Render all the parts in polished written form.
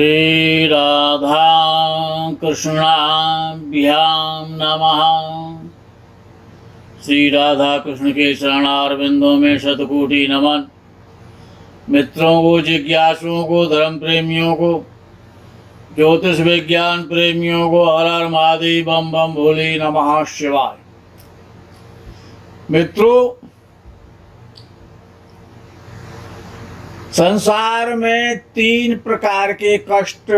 श्री राधा कृष्णाभ्याम नमः। श्री राधा कृष्ण के चरणारविंदों में शतकोटि नमन। मित्रों को, जिज्ञासुओं को, धर्म प्रेमियों को, ज्योतिष विज्ञान प्रेमियों को हर हर महादेव बम बम भोले नमः शिवाय। मित्रों, संसार में 3 प्रकार के कष्ट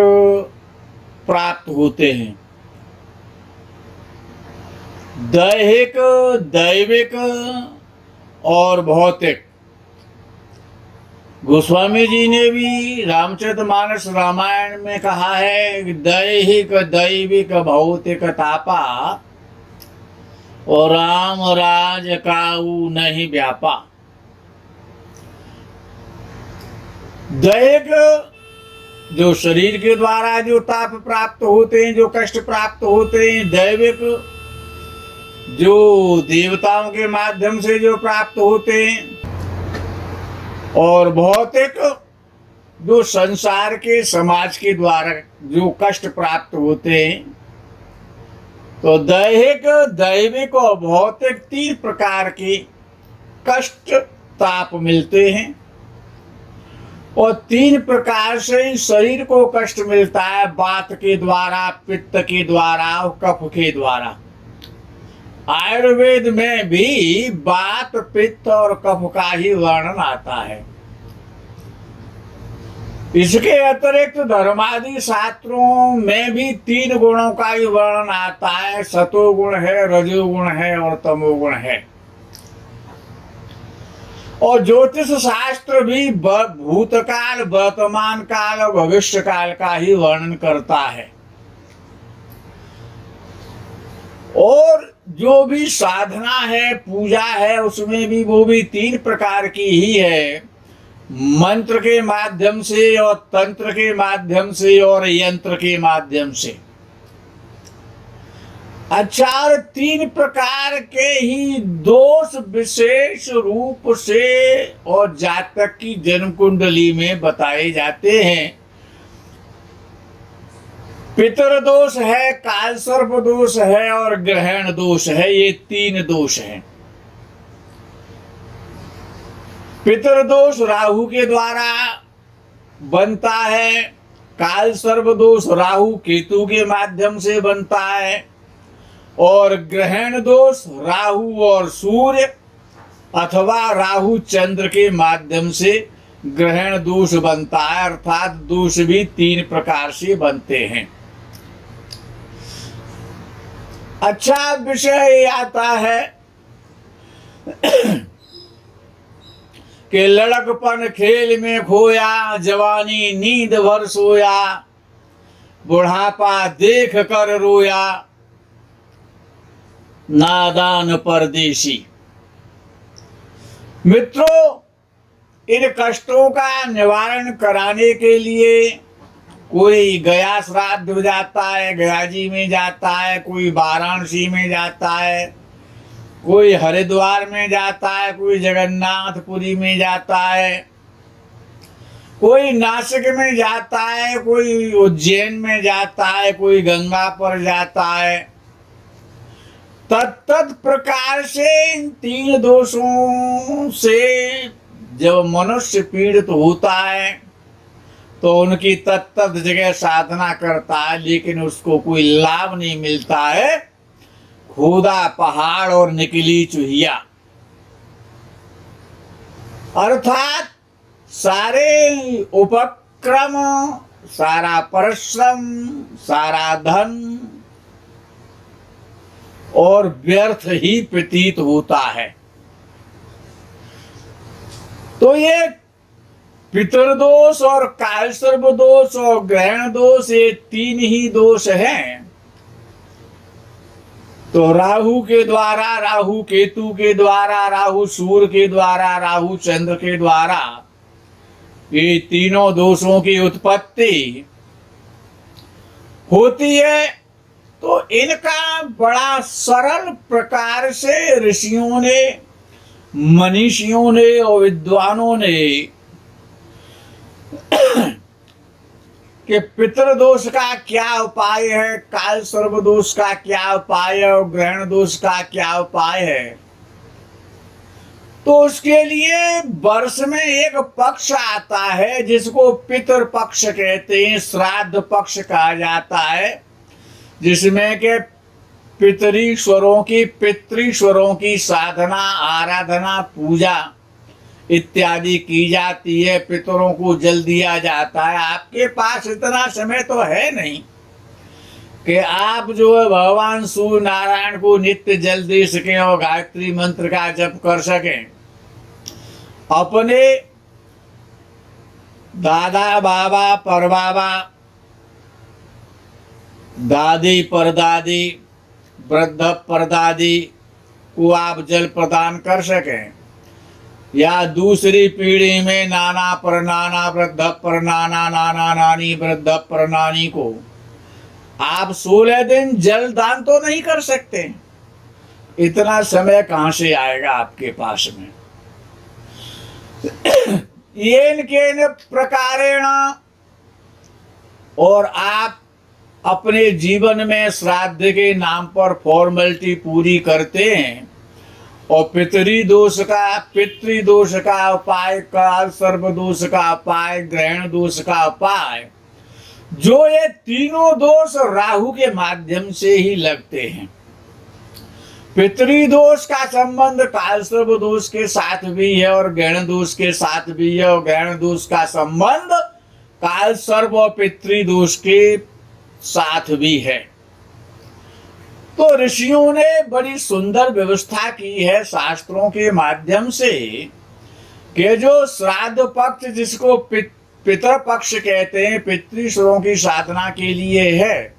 प्राप्त होते हैं। दैहिक, दैविक और भौतिक। गोस्वामी जी ने भी रामचरितमानस रामायण में कहा है कि दैहिक, दैविक, भौतिक तापा और राम राज काऊ नहीं व्यापा। दैहिक जो शरीर के द्वारा जो ताप प्राप्त होते हैं, जो कष्ट प्राप्त होते हैं। दैविक जो देवताओं के माध्यम से जो प्राप्त होते हैं। और भौतिक जो संसार के, समाज के द्वारा जो कष्ट प्राप्त होते हैं। तो दैहिक, दैविक और भौतिक 3 प्रकार के कष्ट ताप मिलते हैं। और 3 प्रकार से शरीर को कष्ट मिलता है। वात के द्वारा, पित्त के द्वारा और कफ के द्वारा। आयुर्वेद में भी वात, पित्त और कफ का ही वर्णन आता है। इसके अतिरिक्त धर्मादि शास्त्रों में भी 3 गुणों का ही वर्णन आता है। सतोगुण है, रजोगुण है और तमोगुण है। और ज्योतिष शास्त्र भी भूतकाल, वर्तमान काल और भविष्य काल का ही वर्णन करता है। और जो भी साधना है, पूजा है, उसमें भी वो भी 3 प्रकार की ही है। मंत्र के माध्यम से और तंत्र के माध्यम से और यंत्र के माध्यम से। अच्छा, 3 प्रकार के ही दोष विशेष रूप से और जातक की जन्म कुंडली में बताए जाते हैं। पितृदोष है, कालसर्प दोष है और ग्रहण दोष है। ये 3 दोष हैं। पितृदोष राहु के द्वारा बनता है। कालसर्प दोष राहु केतु के माध्यम से बनता है। और ग्रहण दोष राहु और सूर्य अथवा राहु चंद्र के माध्यम से ग्रहण दोष बनता है। अर्थात दोष भी 3 प्रकार से बनते हैं। अच्छा, विषय आता है कि लड़कपन खेल में खोया, जवानी नींद भर सोया, बुढ़ापा देख कर रोया, नादान परदेशी। मित्रों, इन कष्टों का निवारण कराने के लिए कोई गया श्राद्ध हो जाता है, गया जी में जाता है, कोई वाराणसी में जाता है, कोई हरिद्वार में जाता है, कोई जगन्नाथपुरी में जाता है, कोई नासिक में जाता है, कोई उज्जैन में जाता है, कोई गंगा पर जाता है। तत्त प्रकार से इन 3 दोषों से जब मनुष्य पीड़ित होता है तो उनकी तत्त जगह साधना करता है, लेकिन उसको कोई लाभ नहीं मिलता है। खुदा पहाड़ और निकली चूहिया। अर्थात सारे उपक्रम, सारा परिश्रम, सारा धन और व्यर्थ ही प्रतीत होता है। तो ये पितृदोष और कालसर्प दोष और ग्रहण दोष, ये 3 ही दोष हैं। तो राहु के द्वारा, राहु केतु के द्वारा, राहु सूर्य के द्वारा, राहु चंद्र के द्वारा ये तीनों दोषों की उत्पत्ति होती है। तो इनका बड़ा सरल प्रकार से ऋषियों ने, मनीषियों ने और विद्वानों ने कि पितृदोष का क्या उपाय है, काल सर्प दोष का क्या उपाय है और ग्रहण दोष का क्या उपाय है। तो उसके लिए वर्ष में एक पक्ष आता है जिसको पितृ पक्ष कहते हैं, श्राद्ध पक्ष कहा जाता है, जिसमें के पितृश्वरों की साधना, आराधना, पूजा इत्यादि की जाती है। पितरों को जल दिया जाता है। आपके पास इतना समय तो है नहीं कि आप जो है भगवान सूर्य नारायण को नित्य जल दे सकें और गायत्री मंत्र का जप कर सकें। अपने दादा बाबा परबाबा, दादी परदादी, वृद्ध परदादी को आप जल प्रदान कर सकें, या दूसरी पीढ़ी में नाना पर नाना, वृद्ध पर नाना, नाना नानी, वृद्ध पर नानी को आप 16 दिन जल दान तो नहीं कर सकते। इतना समय कहां से आएगा आपके पास में। येन केन प्रकारेण, और आप अपने जीवन में श्राद्ध के नाम पर फॉर्मेलिटी पूरी करते हैं और पितृदोष का उपाय, काल सर्प दोष का उपाय, ग्रहण दोष का उपाय, जो ये तीनों दोष राहु के माध्यम से ही लगते हैं। पितृदोष का संबंध काल सर्प दोष के साथ भी है और ग्रहण दोष के साथ भी है, और ग्रहण दोष का संबंध काल सर्प और पितृदोष के साथ भी है। तो ऋषियों ने बड़ी सुंदर व्यवस्था की है शास्त्रों के माध्यम से कि जो श्राद्ध पक्ष, जिसको पितृ पक्ष कहते हैं, पितृश्वरों की साधना के लिए है,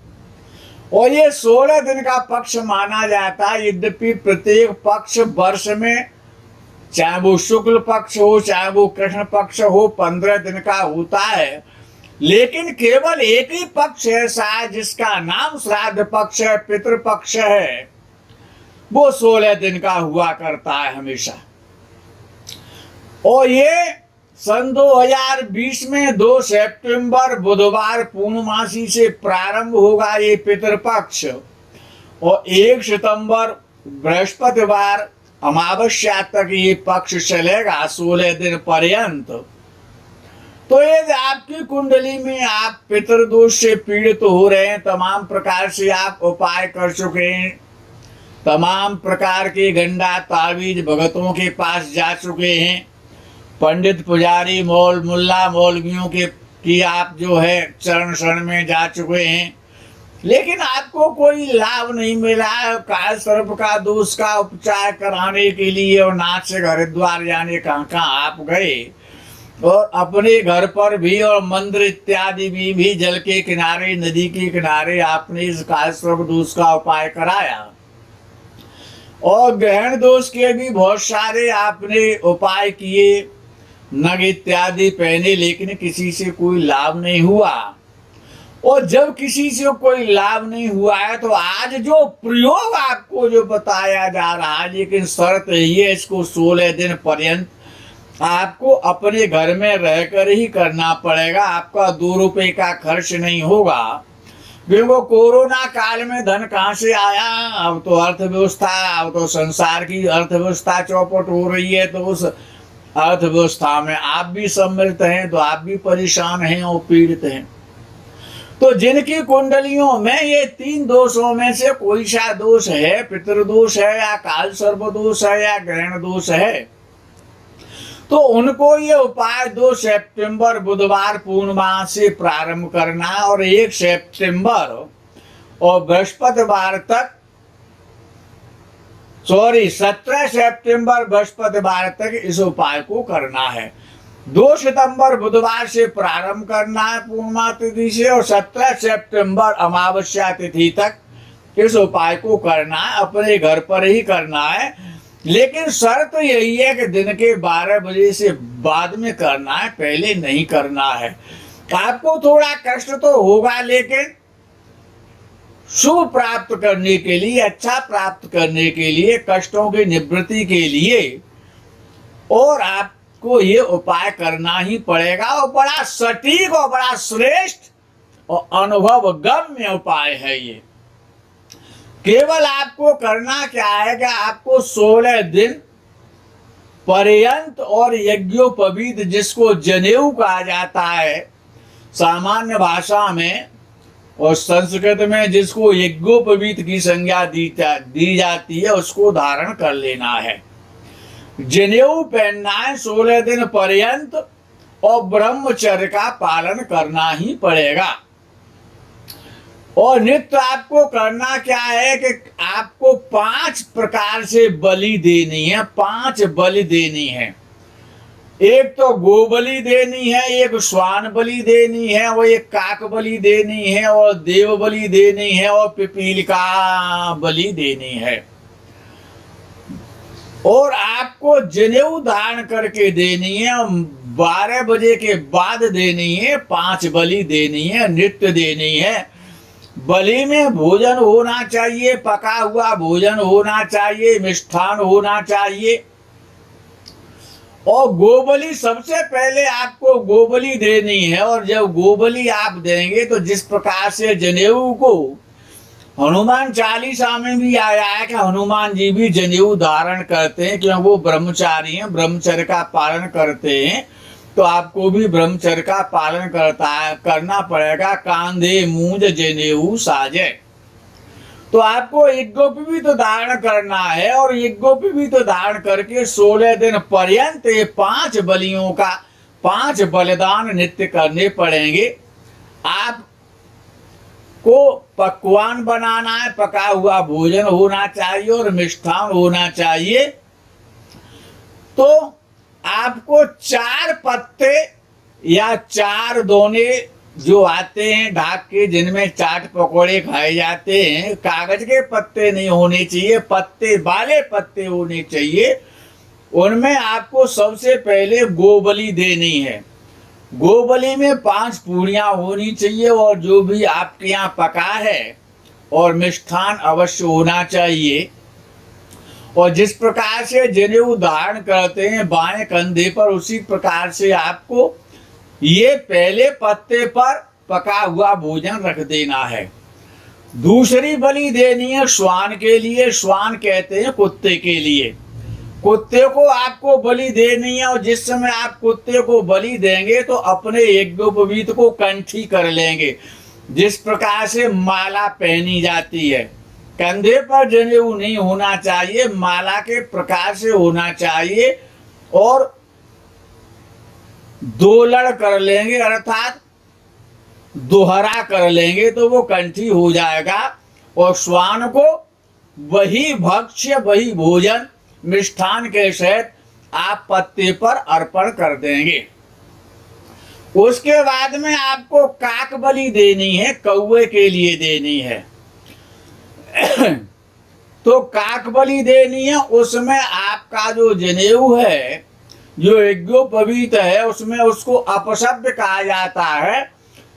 और ये 16 दिन का पक्ष माना जाता है। यद्यपि प्रत्येक पक्ष वर्ष में, चाहे वो शुक्ल पक्ष हो चाहे वो कृष्ण पक्ष हो, 15 दिन का होता है, लेकिन केवल एक ही पक्ष ऐसा है जिसका नाम श्राद्ध पक्ष है, पितृ पक्ष है, वो 16 दिन का हुआ करता है हमेशा। और ये सन 2020 में 2 सितंबर बुधवार पूर्णमासी से प्रारंभ होगा ये पितृपक्ष, और 1 सितंबर बृहस्पतिवार अमावस्या तक ये पक्ष चलेगा 16 दिन पर्यंत। तो यदि आपकी कुंडली में आप पितृदोष से पीड़ित हो रहे हैं, तमाम प्रकार से आप उपाय कर चुके हैं, तमाम प्रकार के गंडा तावीज भगतों के पास जा चुके हैं, पंडित पुजारी मौल मुल्ला मौलवियों की आप जो है चरण शरण में जा चुके हैं, लेकिन आपको कोई लाभ नहीं मिला है। काल सर्प का दोष का उपचार कराने के लिए और नाथ से हरिद्वार जाने कहाँ कहाँ आप गए, और अपने घर पर भी और मंदिर इत्यादि भी जल के किनारे, नदी के किनारे आपने इस काल सर्प दोष का उपाय कराया, और ग्रहण दोष के भी बहुत सारे आपने उपाय किए, नग इत्यादि पहने, लेकिन किसी से कोई लाभ नहीं हुआ। और जब किसी से कोई लाभ नहीं हुआ है तो आज जो प्रयोग आपको जो बताया जा रहा है, लेकिन शर्त ये इसको 16 दिन पर्यंत आपको अपने घर में रहकर ही करना पड़ेगा। आपका 2 रुपए का खर्च नहीं होगा, क्योंकि कोरोना काल में धन कहाँ से आया। अब तो अर्थव्यवस्था, अब तो संसार की अर्थव्यवस्था चौपट हो रही है, तो उस अर्थव्यवस्था में आप भी सम्मिलित हैं, तो आप भी परेशान हैं और पीड़ित हैं। तो जिनकी कुंडलियों में ये 3 दोषों में से कोई सा दोष है, पितृदोष है या काल सर्प दोष है या ग्रहण दोष है, तो उनको ये उपाय 2 सितंबर बुधवार पूर्णिमा से प्रारंभ करना है, और 1 सितंबर और बृहस्पतिवार तक, 17 सितंबर बृहस्पतिवार तक इस उपाय को करना है। 2 सितंबर बुधवार से प्रारंभ करना है पूर्णिमा तिथि से, और 17 सितंबर अमावस्या तिथि तक इस उपाय को करना है। अपने घर पर ही करना है, लेकिन शर्त यही है कि दिन के 12 बजे से बाद में करना है, पहले नहीं करना है। आपको थोड़ा कष्ट तो होगा, लेकिन शुभ प्राप्त करने के लिए, अच्छा प्राप्त करने के लिए, कष्टों की निवृत्ति के लिए, और आपको ये उपाय करना ही पड़ेगा। और बड़ा सटीक और बड़ा श्रेष्ठ और अनुभव गम्य उपाय है ये। केवल आपको करना क्या है कि आपको 16 दिन पर्यंत और यज्ञोपवीत, जिसको जनेऊ कहा जाता है सामान्य भाषा में, और संस्कृत में जिसको यज्ञोपवीत की संज्ञा दी जाती है, उसको धारण कर लेना है। जनेऊ पहनना है 16 दिन पर्यंत और ब्रह्मचर्य का पालन करना ही पड़ेगा। और नित्य आपको करना क्या है कि आपको 5 प्रकार से बलि देनी है, 5 बलि देनी है। एक तो गो बलि देनी है, एक श्वान बलि देनी है, और एक काक बलि देनी है, और देव बलि देनी है, और पिपीलिका बलि देनी है। और आपको जनेऊ धारण करके देनी है, 12 बजे के बाद देनी है, 5 बलि देनी है, नित्य देनी है। बलि में भोजन होना चाहिए, पका हुआ भोजन होना चाहिए, मिष्ठान होना चाहिए। और गोबली सबसे पहले आपको गोबली देनी है। और जब गोबली आप देंगे तो जिस प्रकार से जनेऊ को हनुमान चालीसा में भी आया है कि हनुमान जी भी जनेऊ धारण करते हैं, क्योंकि वो ब्रह्मचारी हैं, ब्रह्मचर्य का पालन करते हैं, तो आपको भी ब्रह्मचर्य का पालन करना पड़ेगा। कांधे मूंज जनेऊ साजे। तो आपको यज्ञोपवीत तो धारण करना है, और यज्ञोपवीत तो धारण करके 16 दिन पर्यंत 5 बलियों का 5 बलिदान नित्य करने पड़ेंगे। आपको पकवान बनाना है, पका हुआ भोजन होना चाहिए और मिष्ठान होना चाहिए। तो आपको 4 पत्ते या 4 दोने जो आते हैं ढाक के, जिनमें चाट पकौड़े खाए जाते हैं, कागज के पत्ते नहीं होने चाहिए, पत्ते वाले पत्ते होने चाहिए। उनमें आपको सबसे पहले गोबली देनी है। गोबली में 5 पूड़ियाँ होनी चाहिए, और जो भी आपके यहाँ पका है, और मिष्ठान अवश्य होना चाहिए। और जिस प्रकार से जनेऊ धारण करते हैं बाएं कंधे पर, उसी प्रकार से आपको ये पहले पत्ते पर पका हुआ भोजन रख देना है। दूसरी बलि देनी है श्वान के लिए। श्वान कहते हैं कुत्ते के लिए। कुत्ते को आपको बलि देनी है, और जिस समय आप कुत्ते को बलि देंगे तो अपने यज्ञोपवीत को कंठी कर लेंगे। जिस प्रकार से माला पहनी जाती है, कंधे पर जनेऊ नहीं होना चाहिए, माला के प्रकार से होना चाहिए। और 2 लड़ कर लेंगे, अर्थात दोहरा कर लेंगे, तो वो कंठी हो जाएगा। और श्वान को वही भक्ष्य, वही भोजन मिष्ठान के सहित आप पत्ते पर अर्पण कर देंगे। उसके बाद में आपको काक बलि देनी है, कौवे के लिए देनी है। तो काक बलि देनी है, उसमें आपका जो जनेऊ है, जो यज्ञोपवीत है, उसमें उसको अपशब्द कहा जाता है।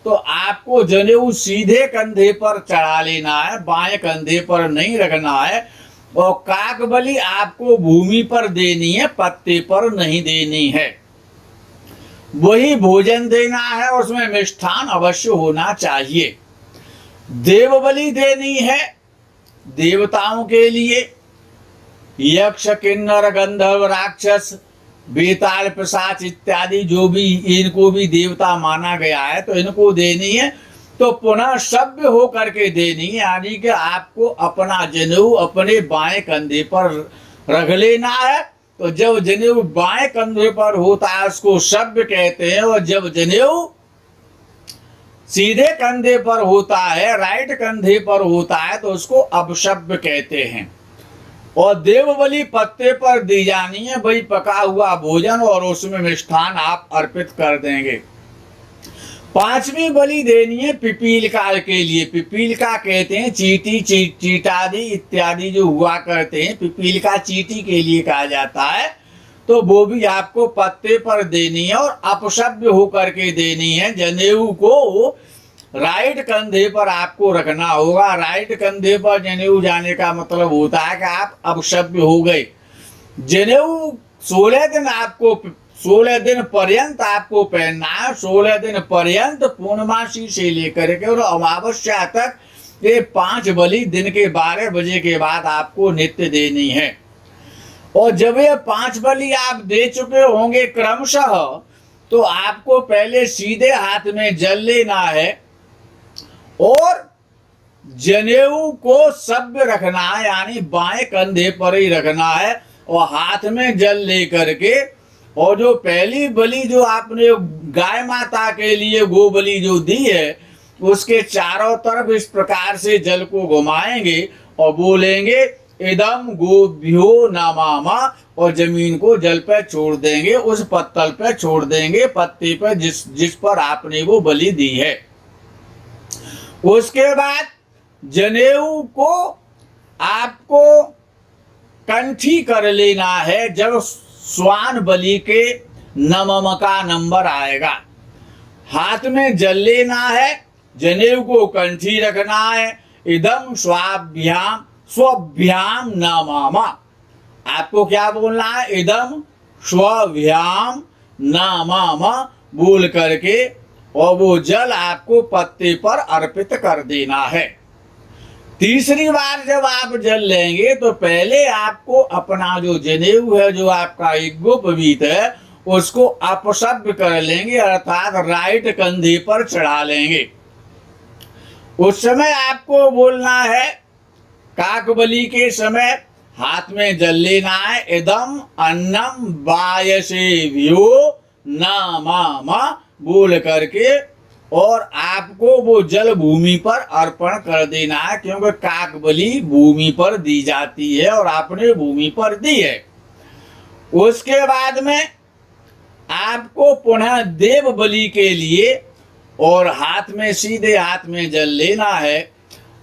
तो आपको जनेऊ सीधे कंधे पर चढ़ा लेना है, बाएं कंधे पर नहीं रखना है। और काक बलि आपको भूमि पर देनी है, पत्ते पर नहीं देनी है। वही भोजन देना है, उसमें मिष्ठान अवश्य होना चाहिए। देव बलि देनी है देवताओं के लिए। यक्ष, किन्नर, गंधर्व, राक्षस, बेताल, पिशाच इत्यादि जो भी, इनको भी देवता माना गया है, तो इनको देनी है। तो पुनः सभ्य हो करके देनी है, यानी कि आपको अपना जनेऊ अपने बाएं कंधे पर रख लेना है। तो जब जनेऊ बाएं कंधे पर होता है उसको सभ्य कहते हैं, और जब जनेऊ सीधे कंधे पर होता है, राइट कंधे पर होता है, तो उसको अपशब्द कहते हैं। और देव बलि पत्ते पर दी जानी है, वही पका हुआ भोजन, और उसमें मिष्ठान आप अर्पित कर देंगे। 5वीं बलि देनी है पिपीलिका के लिए। पिपीलिका कहते हैं चींटी, चींटादि इत्यादि जो हुआ करते हैं, पिपीलिका चींटी के लिए कहा जाता है। तो वो भी आपको पत्ते पर देनी है, और अपशब्द होकर के देनी है। जनेऊ को राइट कंधे पर आपको रखना होगा। राइट कंधे पर जनेऊ जाने का मतलब होता है कि आप अपशब्द हो गए। जनेऊ 16 दिन आपको 16 दिन पर्यंत आपको पहनना है। 16 दिन पर्यंत पूर्णमासी से लेकर के और अमावस्या तक ये 5 बलि दिन के 12 बजे के बाद आपको नित्य देनी है। और जब ये 5 बलि आप दे चुके होंगे क्रमशः, तो आपको पहले सीधे हाथ में जल लेना है और जनेऊ को सभ्य रखना है, यानी बाएं कंधे पर ही रखना है और हाथ में जल ले करके, और जो पहली बलि जो आपने गाय माता के लिए गो बलि जो दी है, उसके चारों तरफ इस प्रकार से जल को घुमाएंगे और बोलेंगे इदम गोभ्यो नमामा, और जमीन को जल पर छोड़ देंगे, उस पत्तल पर छोड़ देंगे, पत्ते पर जिस पर आपने वो बलि दी है। उसके बाद जनेऊ को आपको कंठी कर लेना है। जब स्वान बलि के नमम का नंबर आएगा, हाथ में जल लेना है, जनेऊ को कंठी रखना है। इदम स्वाभ्याम स्वभ्याम नमामा, आपको क्या बोलना है? इदम स्वभ्याम नमामा बोल करके, और वो जल आपको पत्ते पर अर्पित कर देना है। तीसरी बार जब आप जल लेंगे तो पहले आपको अपना जो जनेऊ है, जो आपका यज्ञोपवीत है, उसको अपशब्द कर लेंगे, अर्थात राइट कंधे पर चढ़ा लेंगे। उस समय आपको बोलना है, काकबली के समय हाथ में जल लेना है। इदम अन्नम वायसेव्यो नमामा बोल करके, और आपको वो जल भूमि पर अर्पण कर देना है, क्योंकि काकबली भूमि पर दी जाती है और आपने भूमि पर दी है। उसके बाद में आपको पुनः देव बलि के लिए और हाथ में सीधे हाथ में जल लेना है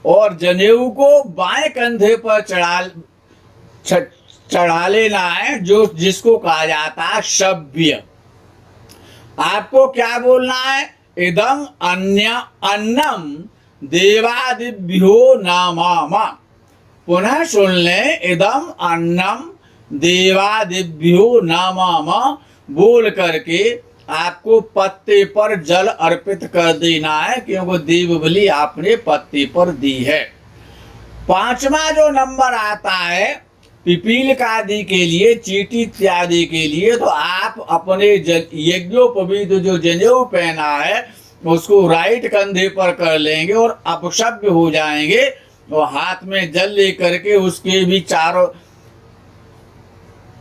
और जनेऊ को बाएं कंधे पर चढ़ा लेना है, जो जिसको कहा जाता है सभ्य। आपको क्या बोलना है? इदम अन्नम देवादिभ्यो नमामा। पुनः सुन लें, इदम अन्नम देवादिभ्यो नमामा बोल करके आपको पत्ते पर जल अर्पित कर देना है, क्योंकि देव बलि आपने पत्ते पर दी है। पांचवा जो नंबर आता है पिपील आदि के लिए, चीटी इत्यादि के लिए, तो आप अपने यज्ञोपवीत जो जनेऊ पहना है उसको राइट कंधे पर कर लेंगे और अपशब्द हो जाएंगे, और हाथ में जल ले करके उसके भी चारों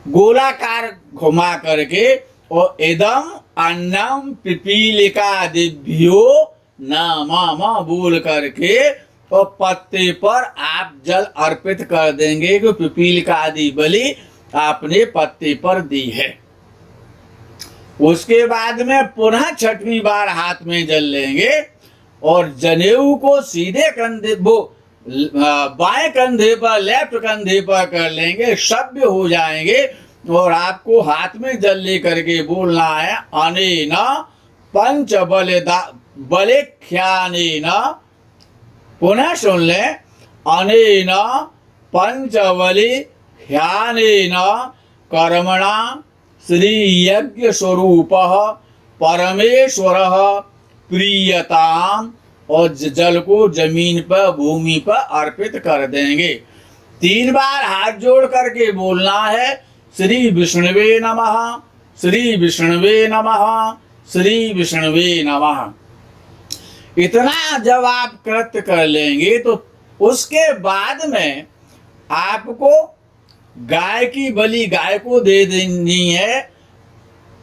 गोलाकार घुमा करके, और इदम अन्नम पिपीलिकादिभ्यो नमामा बोल करके और पत्ते पर आप जल अर्पित कर देंगे कि पिपीलिका आदि बलि आपने पत्ते पर दी है। उसके बाद में पुनः छठवीं बार हाथ में जल लेंगे और जनेऊ को सीधे कंधे बाएं कंधे पर, लेफ्ट कंधे पर कर लेंगे, सभ्य हो जाएंगे, और आपको हाथ में जल ले करके बोलना है अनेन पंच बलेख्यानेन। पुनः सुन लें, अनेन पंचबलिख्यानेन कर्मणा श्री यज्ञ स्वरूप परमेश्वर प्रियताम, और जल को जमीन पर भूमि पर अर्पित कर देंगे। 3 बार हाथ जोड़ करके बोलना है श्री विष्णुवे नमः, श्री विष्णुवे नमः, श्री विष्णुवे नमः। इतना जब आप कृत्य कर लेंगे तो उसके बाद में आपको गाय की बलि गाय को दे देनी है।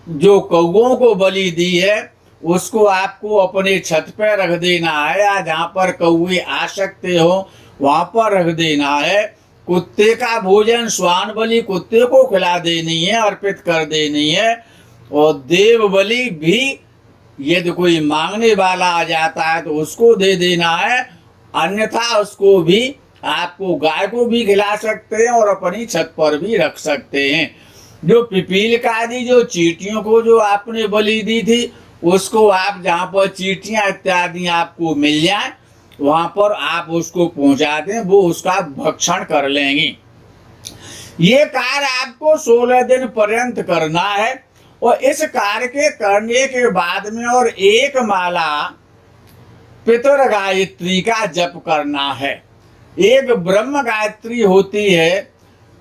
जो कौओं को बलि दी है उसको आपको अपने छत पर रख देना है, या जहाँ पर कौए आ सकते हो वहाँ पर रख देना है। कुत्ते का भोजन स्वान बलि कुत्ते को खिला देनी है, अर्पित कर देनी है। और देव बलि भी यदि कोई मांगने वाला आ जाता है तो उसको दे देना है, अन्यथा उसको भी आपको गाय को भी खिला सकते हैं और अपनी छत पर भी रख सकते हैं। जो पिपील का आदि जो चींटियों को जो आपने बलि दी थी, उसको आप जहाँ पर चींटियाँ इत्यादि आपको मिल जाए वहाँ पर आप उसको पहुँचा दें, वो उसका भक्षण कर लेंगी। ये कार्य आपको 16 दिन पर्यंत करना है। और इस कार्य के करने के बाद में और एक माला पितर गायत्री का जप करना है। एक ब्रह्म गायत्री होती है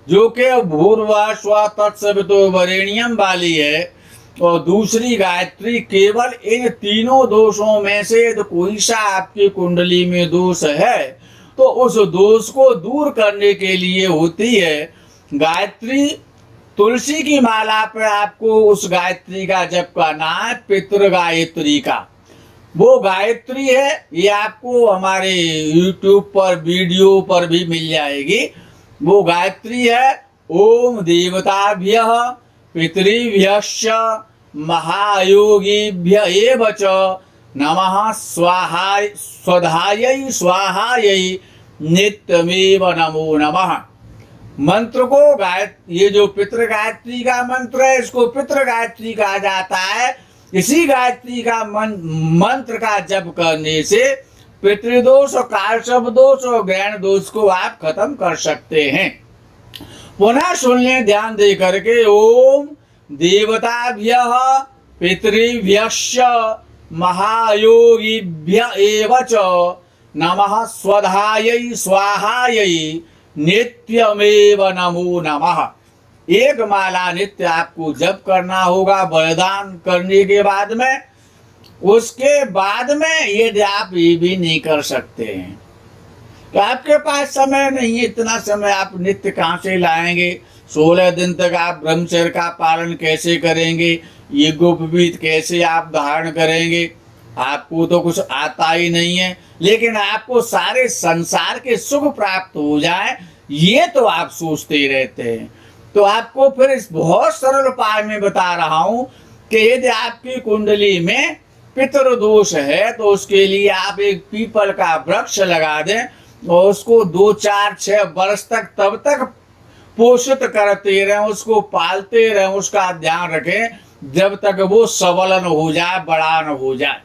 जो कि भूर्भुवः स्वः तत्सवितुर्वरेण्यम वाली है, और दूसरी गायत्री केवल इन तीनों दोषों में से यदि कोई सा आपकी कुंडली में दोष है तो उस दोष को दूर करने के लिए होती है। गायत्री तुलसी की माला पर आपको उस गायत्री का जप करना है, पितृ गायत्री का। वो गायत्री है, ये आपको हमारे YouTube पर वीडियो पर भी मिल जाएगी। वो गायत्री है ओम देवताभ्यः पितृभ्यश्च महायोगिभ्य एव च नमः स्वाहाय स्वधायै स्वाहायै नित्यमेव नमो नमः। मंत्र को ये जो पितृ गायत्री का मंत्र है इसको पितृ गायत्री कहा जाता है। इसी गायत्री का मंत्र का जप करने से पितृदोष और कालसर्प दोष और ग्रहण दोष को आप खत्म कर सकते हैं। पुनः सुन लें ध्यान दे करके। ओम देवताभ्यः पितृभ्यश्च महायोगिभ्य एव च नमः स्वधायै स्वाहायै नित्यमेव नमो नमः। एक माला नित्य आपको जप करना होगा बलिदान करने के बाद में। उसके बाद में यदि आप ये भी नहीं कर सकते हैं तो आपके पास समय नहीं है, इतना समय आप नित्य कहाँ से लाएंगे? 16 दिन तक आप ब्रह्मचर्य का पालन कैसे करेंगे? ये गुप्तवीत कैसे आप धारण करेंगे? आपको तो कुछ आता ही नहीं है, लेकिन आपको सारे संसार के सुख प्राप्त हो जाए ये तो आप सोचते रहते हैं। तो आपको फिर इस बहुत सरल उपाय में बता रहा हूं कि यदि आपकी कुंडली में पितृ दोष है तो उसके लिए आप एक पीपल का वृक्ष लगा दें और उसको 2, 4, 6 वर्ष तक तब तक पोषित करते रहें, उसको पालते रहें, उसका ध्यान रखें जब तक वो सबल न हो जाए, बड़ा न हो जाए।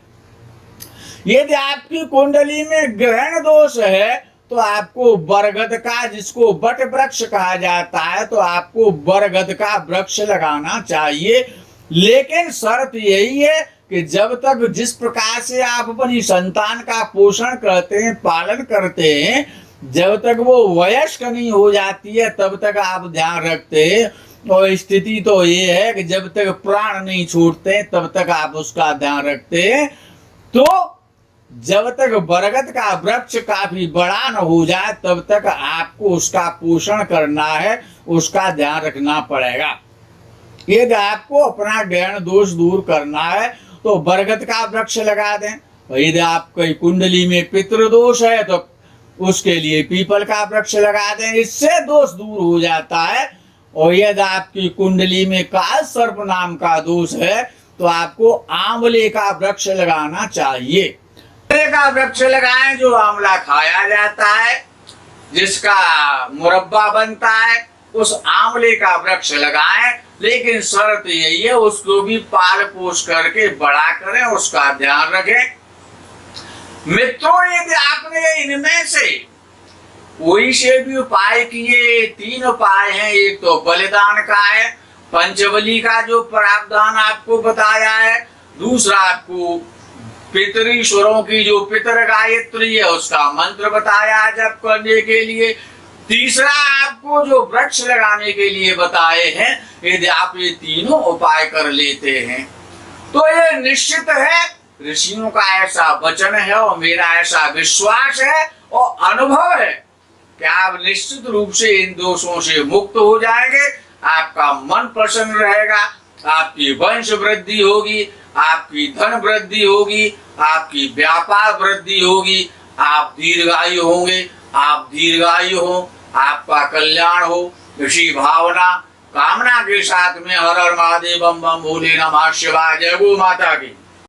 यदि आपकी कुंडली में ग्रहण दोष है तो आपको बरगद का, जिसको बट वृक्ष कहा जाता है, तो आपको बरगद का वृक्ष लगाना चाहिए। लेकिन शर्त यही है कि जब तक जिस प्रकार से आप अपनी संतान का पोषण करते हैं, पालन करते हैं, जब तक वो वयस्क नहीं हो जाती है तब तक आप ध्यान रखते हैं। और स्थिति तो ये है कि जब तक प्राण नहीं छूटते तब तक आप उसका ध्यान रखते हैं। तो जब तक बरगद का वृक्ष काफी बड़ा न हो जाए तब तक आपको उसका पोषण करना है, उसका ध्यान रखना पड़ेगा। यदि आपको अपना ग्रहण दोष दूर करना है तो बरगद का वृक्ष लगा दें। यदि आपकी कुंडली में पितृ दोष है तो उसके लिए पीपल का वृक्ष लगा दें, इससे दोष दूर हो जाता है। और यदि आपकी कुंडली में काल सर्प नाम का दोष है तो आपको आंवले का वृक्ष लगाना चाहिए। आंवले का वृक्ष लगाएं जो आंवला खाया जाता है, जिसका मुरब्बा बनता है, उस आंवले का वृक्ष लगाएं। लेकिन शर्त यही है उसको भी पाल पोष करके बड़ा करें, उसका ध्यान रखें। मित्रों, यदि आपने इनमें से कोई से भी उपाय किए, 3 उपाय हैं। एक तो बलिदान का है, पंचबली का जो प्रावधान आपको बताया है। दूसरा आपको पितरीश्वरों की जो पितर गायत्री है उसका मंत्र बताया जप करने के लिए। तीसरा आपको जो वृक्ष लगाने के लिए बताए हैं, यदि आप ये तीनों उपाय कर लेते हैं तो ये निश्चित है, ऋषियों का ऐसा वचन है और मेरा ऐसा विश्वास है और अनुभव है कि आप निश्चित रूप से इन दोषों से मुक्त हो जाएंगे। आपका मन प्रसन्न रहेगा, आपकी वंश वृद्धि होगी, आपकी धन वृद्धि होगी, आपकी व्यापार वृद्धि होगी, आप दीर्घायु होंगे, आप दीर्घायु हो, आपका कल्याण हो। इसी भावना कामना के साथ में हर हर महादेव बम बम भोले नमः शिवाय। जय गो माता की।